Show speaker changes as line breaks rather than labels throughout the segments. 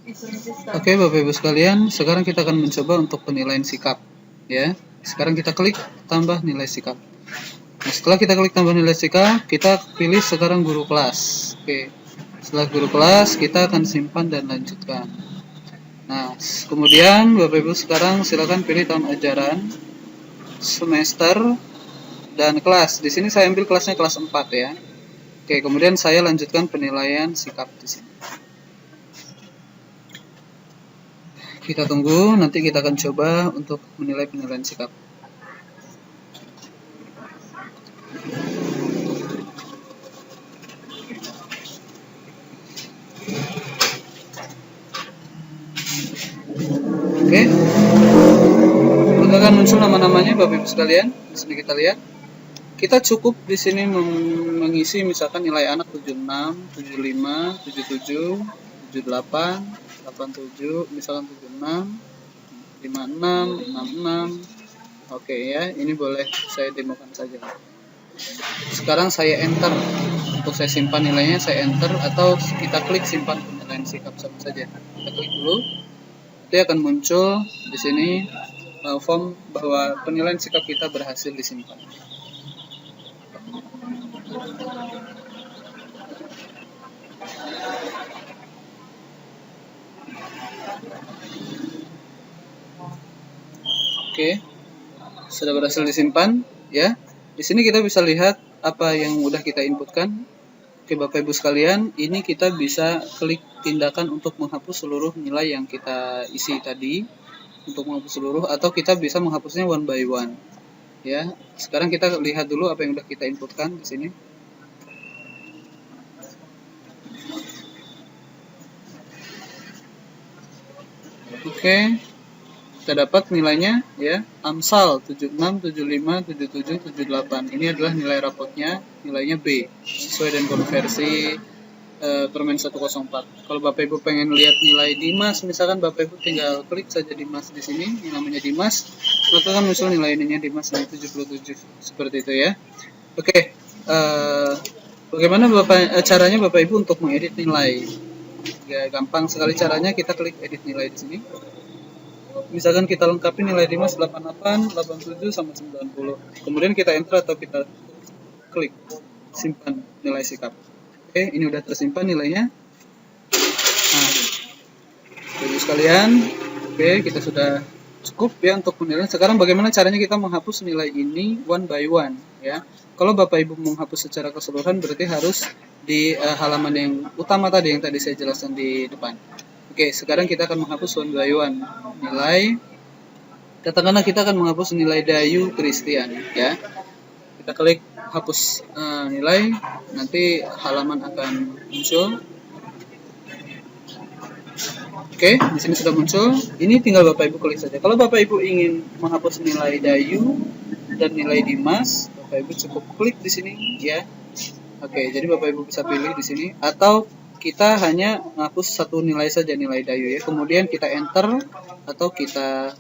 Oke, Bapak Ibu sekalian, sekarang kita akan mencoba untuk penilaian sikap, ya. Sekarang kita klik tambah nilai sikap. Nah, setelah kita klik tambah nilai sikap, kita pilih sekarang guru kelas. Oke, setelah guru kelas, kita akan simpan dan lanjutkan. Nah, kemudian Bapak Ibu sekarang silakan pilih tahun ajaran, semester, dan kelas. Di sini saya ambil kelasnya kelas 4 ya. Oke, kemudian saya lanjutkan penilaian sikap di sini. Kita tunggu, nanti kita akan coba untuk menilai penilaian sikap. Oke, akan muncul nama-namanya Bapak Ibu sekalian. Di sini kita lihat. Kita cukup di sini mengisi misalkan nilai anak 76, 75, 77, 78, 87, misalkan 76, 56, 66. Oke ya, ini boleh saya demokan saja. Sekarang saya enter untuk saya simpan nilainya, saya enter atau kita klik simpan penilaian sikap sama saja. Kita klik dulu. Nanti akan muncul di sini form bahwa penilaian sikap kita berhasil disimpan. Oke, sudah berhasil disimpan ya. Di sini kita bisa lihat apa yang sudah kita inputkan. Oke, Bapak Ibu sekalian, ini kita bisa klik tindakan untuk menghapus seluruh nilai yang kita isi tadi, untuk menghapus seluruh, atau kita bisa menghapusnya one by one. Ya, sekarang kita lihat dulu apa yang sudah kita inputkan di sini. Oke, kita dapat nilainya ya, Amsal 76, 75, 77, 78. Ini adalah nilai rapotnya, nilainya B sesuai dengan konversi Permen 104. Kalau Bapak Ibu pengen lihat nilai Dimas, misalkan Bapak Ibu tinggal klik saja Dimas di sini, ini namanya Dimas, maka kan muncul nilai ininya Dimas 77 seperti itu ya. Oke, bagaimana caranya Bapak Ibu untuk mengedit nilai? Ya, gampang sekali caranya, kita klik edit nilai di sini. Misalkan kita lengkapi nilai Dimas 88, 87 sama 90. Kemudian kita enter atau kita klik simpan nilai sikap. Oke, ini udah tersimpan nilainya. Nah, Bapak sekalian, oke, kita sudah cukup ya untuk penilaian. Sekarang bagaimana caranya kita menghapus nilai ini one by one ya. Kalau Bapak Ibu menghapus secara keseluruhan berarti harus di halaman yang utama tadi yang tadi saya jelaskan di depan. Oke, sekarang kita akan menghapus one by one nilai. Katakanlah kita akan menghapus nilai Dayu Christian ya. Kita klik hapus nilai, nanti halaman akan muncul. Oke, di sini sudah muncul. Ini tinggal Bapak Ibu klik saja. Kalau Bapak Ibu ingin menghapus nilai Dayu dan nilai Dimas, Bapak Ibu cukup klik di sini ya. Oke, jadi Bapak Ibu bisa pilih di sini, atau kita hanya menghapus satu nilai saja, nilai Dayu ya. Kemudian kita enter atau kita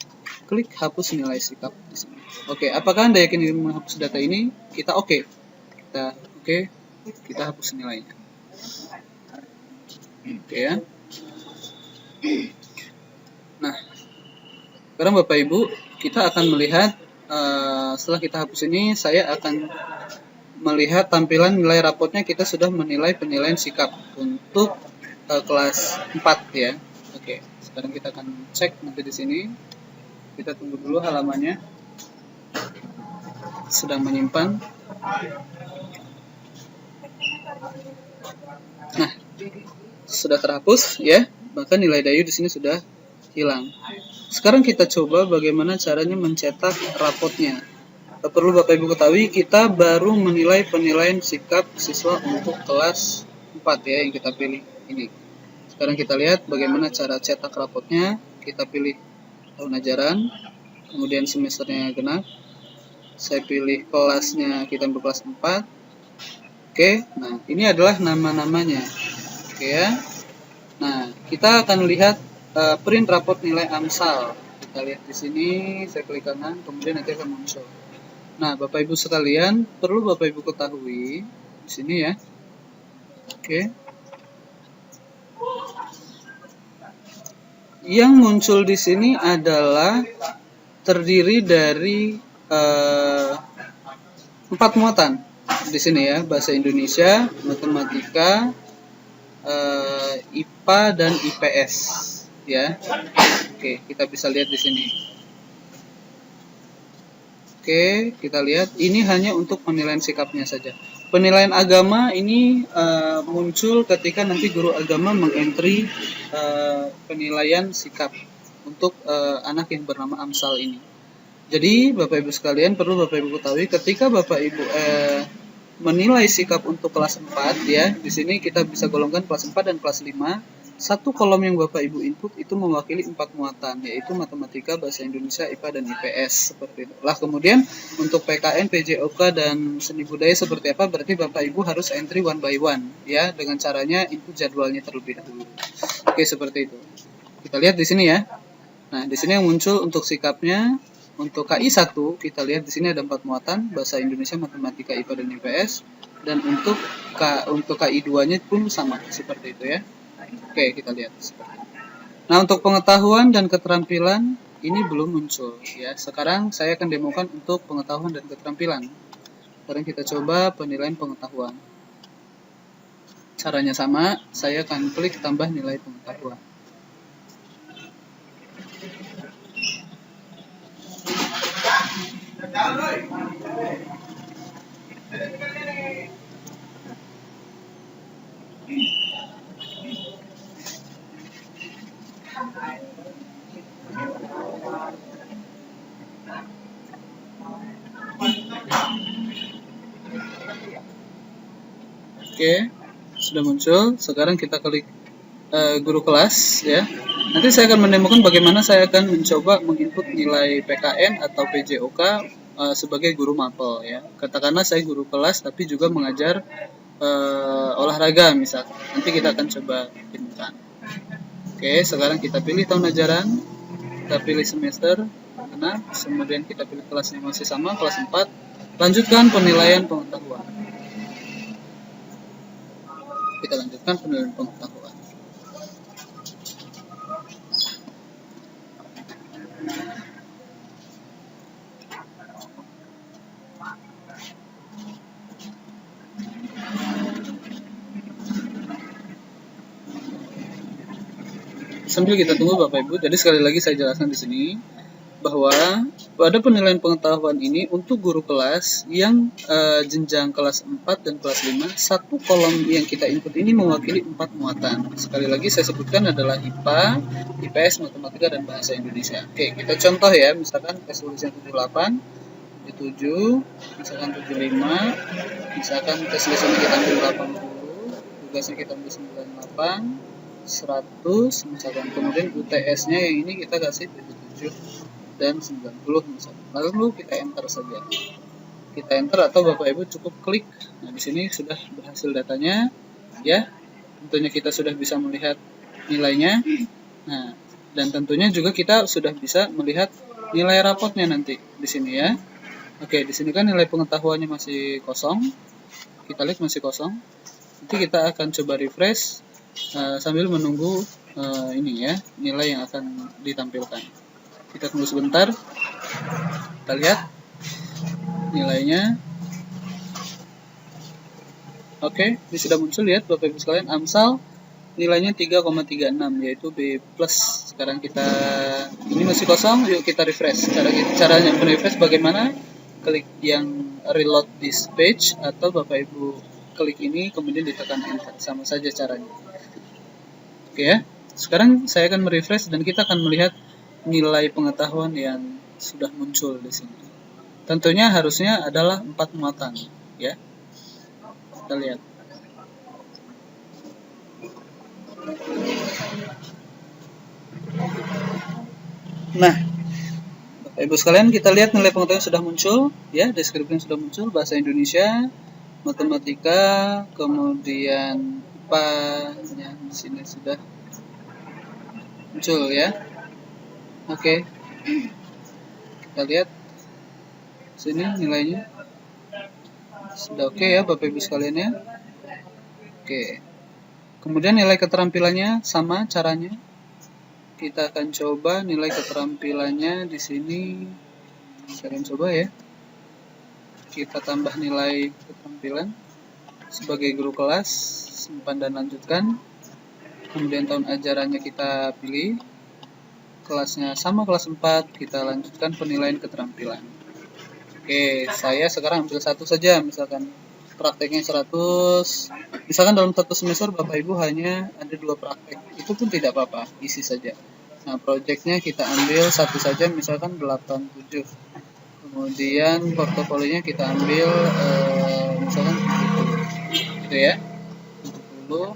klik hapus nilai sikap di sini. Oke, apakah Anda yakin ingin menghapus data ini? Kita oke. Kita hapus nilainya. Oke ya. Nah, sekarang Bapak Ibu, kita akan melihat setelah kita hapus ini, saya akan melihat tampilan nilai rapotnya. Kita sudah menilai penilaian sikap untuk kelas 4 ya. Oke, sekarang kita akan cek nanti di sini. Kita tunggu dulu halamannya sedang menyimpan. Nah, sudah terhapus ya. Bahkan nilai Dayu di sini sudah hilang. Sekarang kita coba bagaimana caranya mencetak rapotnya. Perlu Bapak Ibu ketahui, kita baru menilai penilaian sikap siswa untuk kelas 4 ya yang kita pilih ini. Sekarang kita lihat bagaimana cara cetak rapotnya. Kita pilih tahun ajaran, kemudian semesternya genap. Saya pilih kelasnya, kita ambil kelas 4. Oke, nah ini adalah nama-namanya. Oke ya. Nah, kita akan lihat print rapot nilai Amsal. Kita lihat di sini, saya klik kanan, kemudian nanti akan muncul. Nah, Bapak Ibu sekalian, perlu Bapak Ibu ketahui di sini ya. Oke. Yang muncul di sini adalah terdiri dari 4 muatan di sini ya, bahasa Indonesia, matematika, IPA dan IPS ya. Oke, kita bisa lihat di sini. Oke, kita lihat ini hanya untuk penilaian sikapnya saja. Penilaian agama ini muncul ketika nanti guru agama mengentry penilaian sikap untuk anak yang bernama Amsal ini. Jadi Bapak Ibu sekalian, perlu Bapak Ibu ketahui ketika Bapak Ibu menilai sikap untuk kelas 4 ya, di sini kita bisa golongkan kelas 4 dan kelas 5. Satu kolom yang Bapak Ibu input itu mewakili 4 muatan, yaitu matematika, bahasa Indonesia, IPA dan IPS seperti itu. Lah kemudian untuk PKN, PJOK dan seni budaya seperti apa, berarti Bapak Ibu harus entry one by one ya, dengan caranya input jadwalnya terlebih dahulu. Oke, seperti itu. Kita lihat di sini ya. Nah, di sini yang muncul untuk sikapnya. Untuk KI 1 kita lihat di sini ada 4 muatan, bahasa Indonesia, matematika, IPA dan IPS, dan untuk KI 2-nya pun sama seperti itu ya. Oke, kita lihat. Nah, untuk pengetahuan dan keterampilan ini belum muncul ya. Sekarang saya akan demokan untuk pengetahuan dan keterampilan. Sekarang kita coba penilaian pengetahuan. Caranya sama, saya akan klik tambah nilai pengetahuan. Oke, sudah muncul. Sekarang kita klik guru kelas ya. Nanti saya akan menemukan bagaimana saya akan mencoba menginput nilai PKN atau PJOK sebagai guru mapel ya. Katakanlah saya guru kelas tapi juga mengajar olahraga misalkan. Nanti kita akan coba inputkan. Oke, sekarang kita pilih tahun ajaran, kita pilih semester, kemudian kita pilih kelasnya masih sama, kelas 4. Lanjutkan penilaian pengetahuan. Kita lanjutkan penilaian pengetahuan. Sambil kita tunggu Bapak Ibu, jadi sekali lagi saya jelaskan di sini bahwa pada penilaian pengetahuan ini untuk guru kelas yang jenjang kelas 4 dan kelas 5, satu kolom yang kita input ini mewakili 4 muatan. Sekali lagi saya sebutkan adalah IPA, IPS, matematika dan bahasa Indonesia. Oke, kita contoh ya, misalkan tes tulisnya 78, 77, misalkan 75, misalkan tes tulisnya kita ambil 80, tugasnya kita ambil 98, 100 misalkan, kemudian UTS-nya yang ini kita kasih 77 dan 90 misalkan. Lalu kita enter saja. Kita enter atau Bapak Ibu cukup klik. Nah, di sini sudah berhasil datanya ya. Tentunya kita sudah bisa melihat nilainya. Nah, dan tentunya juga kita sudah bisa melihat nilai rapotnya nanti di sini ya. Oke, di sini kan nilai pengetahuannya masih kosong. Kita lihat masih kosong. Nanti kita akan coba refresh sambil menunggu ini ya, nilai yang akan ditampilkan. Kita tunggu sebentar. Kita lihat nilainya. Oke, ini sudah muncul, lihat Bapak Ibu sekalian, Amsal nilainya 3,36 yaitu B+. Sekarang kita ini masih kosong, yuk kita refresh. Caranya refresh bagaimana? Klik yang reload this page atau Bapak Ibu klik ini kemudian ditekan enter, sama saja caranya. Oke ya. Sekarang saya akan merefresh dan kita akan melihat nilai pengetahuan yang sudah muncul di sini. Tentunya harusnya adalah 4 muatan, ya. Kita lihat. Nah, Bapak Ibu sekalian, kita lihat nilai pengetahuan sudah muncul, ya, deskripsinya sudah muncul, bahasa Indonesia, matematika, kemudian IPA-nya di sini sudah muncul ya. Oke. Kita lihat sini nilainya. Sudah oke ya Bapak Ibu sekalian ya. Oke. Kemudian nilai keterampilannya sama caranya. kita akan coba nilai keterampilannya di sini. Saya akan coba ya. Kita tambah nilai keterampilan sebagai guru kelas, simpan dan lanjutkan. Kemudian tahun ajarannya kita pilih. Kelasnya sama kelas 4, kita lanjutkan penilaian keterampilan. Oke, saya sekarang ambil satu saja, misalkan prakteknya 100. Misalkan dalam satu semester Bapak Ibu hanya ada 2 praktek, itu pun tidak apa-apa, isi saja. Nah, proyeknya kita ambil satu saja, misalkan 87. Kemudian portofolionya kita ambil misalkan 70, gitu ya, 70.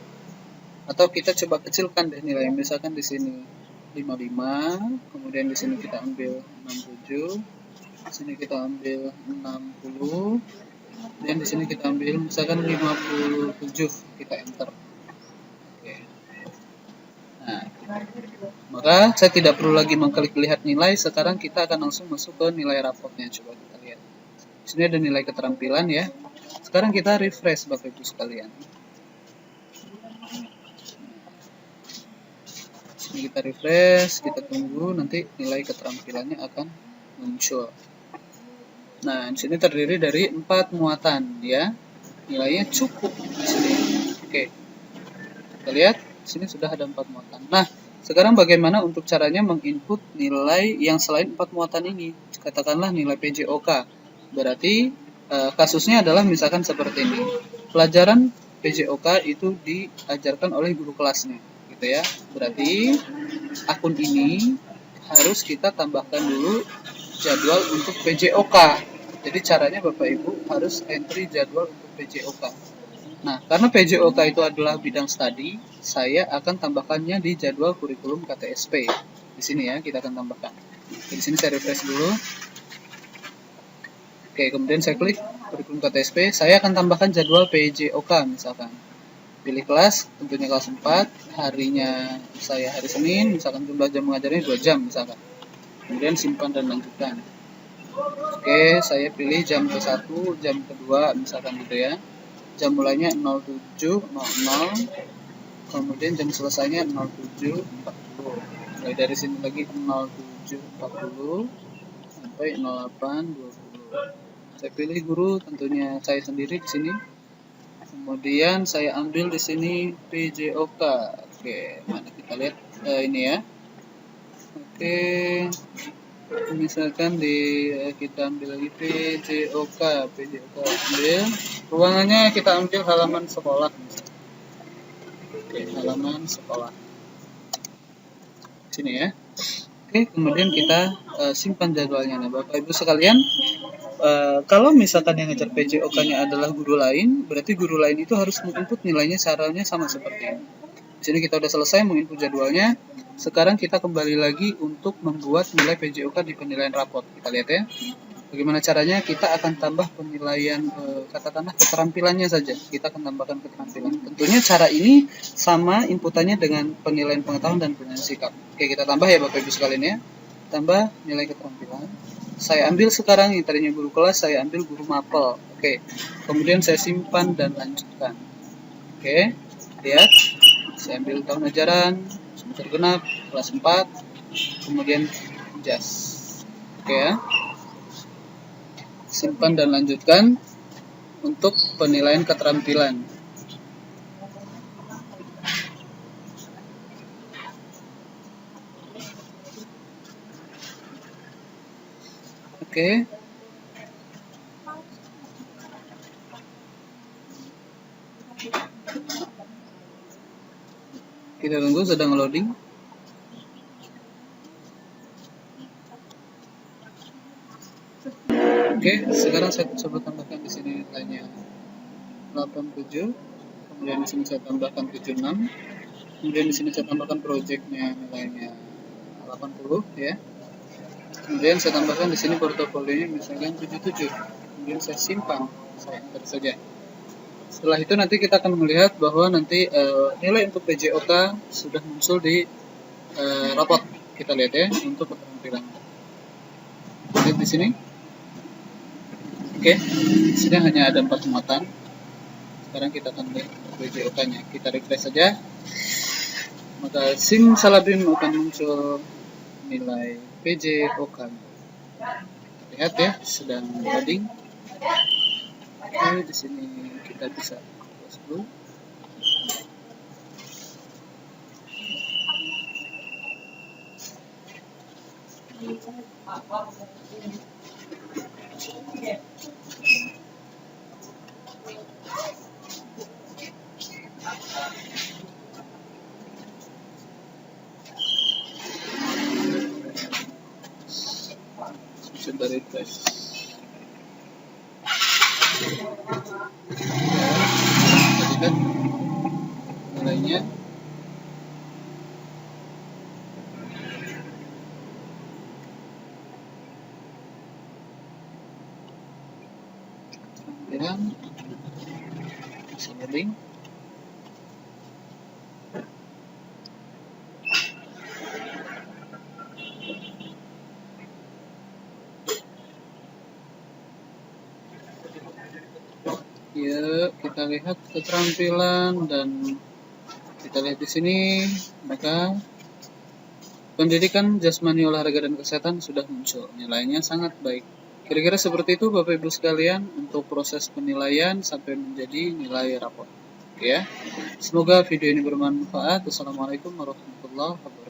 Atau kita coba kecilkan deh nilai, misalkan di sini 55, kemudian di sini kita ambil 67, di sini kita ambil 60, dan di sini kita ambil misalkan 57, kita enter. Oke. Nah, maka saya tidak perlu lagi mengklik lihat nilai. Sekarang kita akan langsung masuk ke nilai rapotnya. Coba kita lihat. Di sini ada nilai keterampilan ya. Sekarang kita refresh Bapak Ibu sekalian. Sini kita refresh, kita tunggu nanti nilai keterampilannya akan muncul. Nah, di sini terdiri dari 4 muatan ya. Nilainya cukup di sini. Oke. Kita lihat di sini sudah ada 4 muatan. Nah, sekarang bagaimana untuk caranya menginput nilai yang selain 4 muatan ini? Katakanlah nilai PJOK. Berarti kasusnya adalah misalkan seperti ini. Pelajaran PJOK itu diajarkan oleh guru kelasnya, gitu ya. Berarti akun ini harus kita tambahkan dulu jadwal untuk PJOK. Jadi caranya Bapak Ibu harus entry jadwal untuk PJOK. Nah, karena PJOK itu adalah bidang studi, saya akan tambahkannya di jadwal kurikulum KTSP. Di sini ya, kita akan tambahkan. Di sini saya refresh dulu. Oke, kemudian saya klik kurikulum KTSP. Saya akan tambahkan jadwal PJOK misalkan. Pilih kelas, tentunya kelas 4. Harinya saya hari Senin, misalkan jumlah jam mengajarnya 2 jam misalkan. Kemudian simpan dan lanjutkan. Oke, saya pilih jam ke-1, jam kedua misalkan gitu ya. Jam mulainya 07.00, kemudian jam selesainya 07.40. Mulai dari sini lagi 07.40 sampai 08.20. Saya pilih guru, tentunya saya sendiri di sini. Kemudian saya ambil di sini PJOK. Oke, mana kita lihat ini ya. Oke. Misalkan kita ambil lagi PJOK ambil ruangannya, kita ambil halaman sekolah misalkan. Oke, halaman sekolah sini ya. Oke, kemudian kita simpan jadwalnya. Nah, Bapak Ibu sekalian, kalau misalkan yang ngajar PJOK-nya adalah guru lain, berarti guru lain itu harus menginput nilainya caranya sama seperti ini. Di sini kita udah selesai menginput jadwalnya. Sekarang kita kembali lagi untuk membuat nilai PJOK di penilaian rapot. Kita lihat ya. Bagaimana caranya? Kita akan tambah penilaian, katakanlah keterampilannya saja. Kita akan tambahkan keterampilan. Tentunya cara ini sama inputannya dengan penilaian pengetahuan dan penilaian sikap. Oke, kita tambah ya Bapak Ibu sekalian ya. Tambah nilai keterampilan. Saya ambil sekarang yang tadinya guru kelas, saya ambil guru mapel. Oke, kemudian saya simpan dan lanjutkan. Oke, lihat. Saya ambil tahun ajaran semester genap kelas 4, kemudian jas. Oke ya. Simpan dan lanjutkan untuk penilaian keterampilan. Oke. Kita tunggu, sedang loading. Oke, sekarang saya coba tambahkan di sini nilainya 87. Kemudian di sini saya tambahkan 76. Kemudian di sini saya tambahkan projectnya nilainya 80 ya. Kemudian saya tambahkan di sini portofolionya misalkan 77. Kemudian saya simpan, saya enter saja. Setelah itu nanti kita akan melihat bahwa nanti nilai untuk PJOK sudah muncul di rapot. Kita lihat ya untuk keterampilan. Lihat di sini. Oke, di sini hanya ada 4 muatan. Sekarang kita akan lihat PJOK-nya. Kita refresh saja. maka simsalabim akan muncul nilai PJ Okan. Lihat ya, sedang loading. Oke, di sini kita bisa close dulu. Coba refresh. Tadi kan nilainya tampilan loading. Ya, kita lihat keterampilan dan kita lihat di sini, maka pendidikan jasmani, olahraga dan kesehatan sudah muncul. Nilainya sangat baik. Kira-kira seperti itu Bapak Ibu sekalian untuk proses penilaian sampai menjadi nilai rapor. Ya. Semoga video ini bermanfaat. Wassalamualaikum warahmatullahi wabarakatuh.